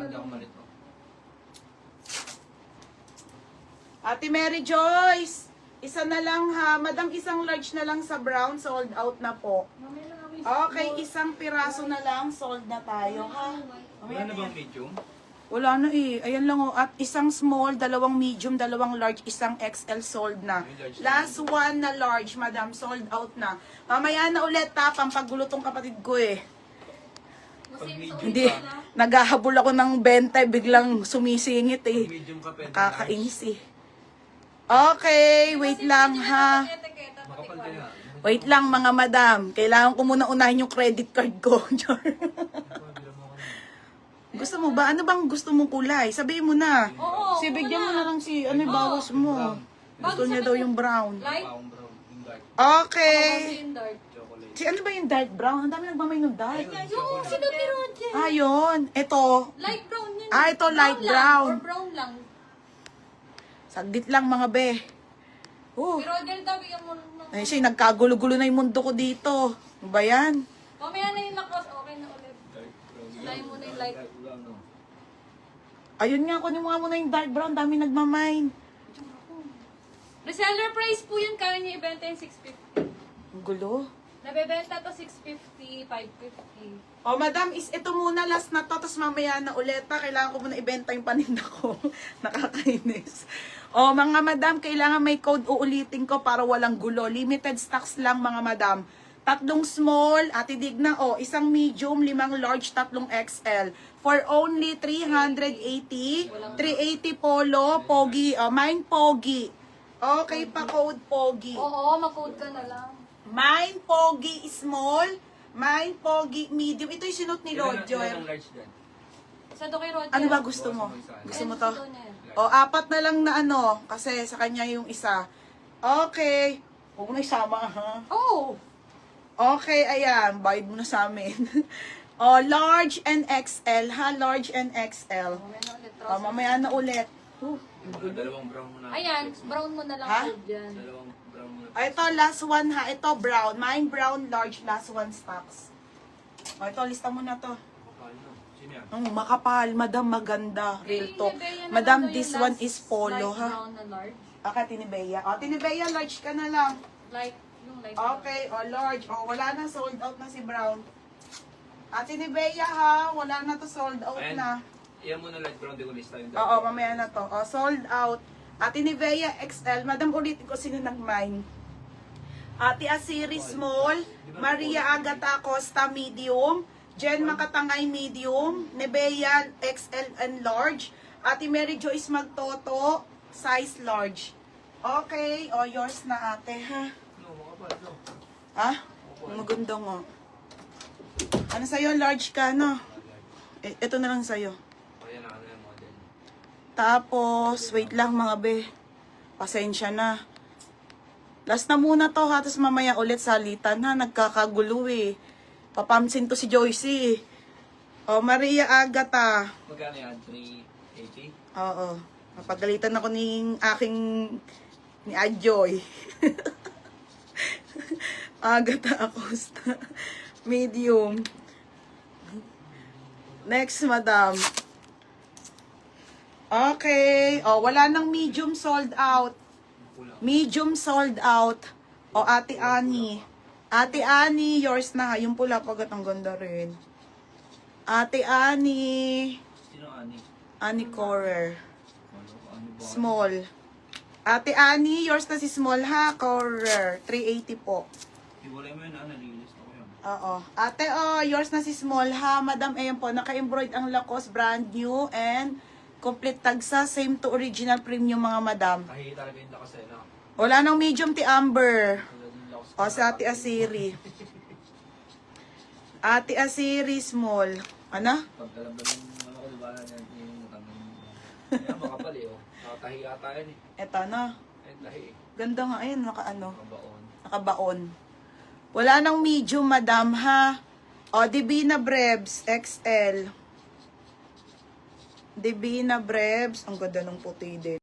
Hindi ako malito. Ate Mary Joyce, isa na lang ha. Madam, isang large na lang sa brown. Sold out na po. Okay, isang piraso na lang. Sold na tayo ha. Wala na bang medium? Wala na eh. Ayan lang oh. At isang small, dalawang medium, dalawang large, isang XL sold na. Last one na large, madam. Sold out na. Mamaya na ulit ha. Pampagulo tong kapatid ko eh. Hindi. Naghahabol ako ng benta. Biglang sumisingit eh. Medium ka pwede. Kakainis eh. Okay, wait lang ha. Makapal kaya. Wait lang mga madam. Kailangan ko muna unahin yung credit card ko. Gusto mo ba? Ano bang gusto mong kulay? Sabihin mo na. Oo, Si bigyan mo na lang si ano yung bawas mo. Gusto niya daw yung brown. Light? Brown, brown. Yung dark Okay. Dark. chocolate. Si ano ba yung dark brown? Ang dami nagmamay ng dark. Yung sinot ni Roger. Ah, yun. Ito. Light brown yun. Ah, ito light brown. Or brown lang. Saglit lang mga be. Oh. Si Roger daw, bigyan mo ng... Ay, siya, nagkagulo-gulo na yung mundo ko dito. Ano ba yan? Mamaya na yung lakos, okay na ulit. Dark brown. Sanayin mo na yung light. Dark brown, no? Ayun nga, kunin mo nga muna yung dark brown. Dami nagmamine. Reseller price po yun, kaya niya ibenta yung 650. Ang gulo. Nabebenta to 650, 550. O, madam, ito muna, last na to, tapos mamaya na ulit ha. Kailangan ko muna ibenta yung paninda ko. Nakakainis. O, mga madam, kailangan may code uulitin ko para walang gulo. Limited stocks lang, mga madam. 3 small, ate Digna, o, isang medium, 5 large, 3 XL. For only 380. 380 polo, pogi, mine pogi. Okay pa, code pogi. Oo, mag-code ka na lang. Mine pogi small, mine pogi medium. Ito yung sinot ni Ilan Roger. ang large dyan? Sa to kay Roger. Ano ba gusto mo? Gusto mo to? O, 4 na lang na ano, kasi sa kanya yung isa. Okay. Huwag mo na isama, ha? Oh! Okay, ayan. Bayad mo na sa amin. O, large and XL, ha? Large and XL. Mamaya na ulit. O, mamaya na ulit. Dalawang brown mo na. Ayan, brown mo na lang Ha? code dyan. Dalawang brown mo na. O, ito, last one, ha? Ito, brown. Mine brown, large, last one stocks. O, ito, lista mo na to. Makakal na. Sino yan? Makapal, madam, maganda. Real talk. Madam, this one is polo, ha? Brown na large. Okay, Tinibea. O, Tinibea, large ka na lang. Light, yung light. Okay, o, large. O, wala na, sold out na si Brown. At Tinibea, ha? Wala na to, sold out Ayan. na. Iyan mo na light brown. Di ko lista yung dark Oo, brown. mamaya na to. O, sold out. Ate Nivea XL. Madam, ulitin ko sino nag-mine. Ate Asiri Small. Maria Agata Costa Medium. Jen Makatangay Medium. Nivea XL and large. Ate Mary Joyce Magtoto. Size large. Okay. O, yours na ate, ha? No, makapal. No. Ha? Maganda nga. Ano sa'yo? Large ka, no? Ito na lang sa'yo. Kaya na ano yung model. Tapos, wait lang mga be. Pasensya na. Last na muna to ha. Tapos mamaya ulit salitan ha. Nagkakagulo eh. Papamsin to si Joyce. O, Maria Agata. Magkano yan? 380? Oo. Napagalitan ako ni aking ni Adjoy. Agata Acosta. Medium. Next, madam. Okay. O, wala nang medium sold out. Medium sold out. O, Ate Ani. Ate Ani, yours na. Yung pula pagat ang ganda rin. Ate Ani. Sino ani? Ani Corer. Ano ba? Small. Ate Ani, yours na si small ha. Corer. 380 po. Iwalay mo yun na. Nalilist ako yun. Oo. Ate, yours na si small ha. Madam, ayan po. Naka-embroid ang Lacoste. Brand new and complete tagsa. Same to original premium mga madam. Kahit talaga yung lakasena. Wala nang medium ti Amber. Wala din lakas. O, si Ate Asiri. Ate Asiri, small. Ano? Pagkalam ba ng ano ko, diba? Yung tanong. Kaya makapal eh, oh. Nakatahi ata yan eh. Eto na. Ayun, tahi eh. Ganda nga. Ayan, naka-ano. Kabaon. Nakabaon. Wala nang medium, madam, ha? O, Divina Brebs, XL. Divina Brebs. Ang ganda ng puti din.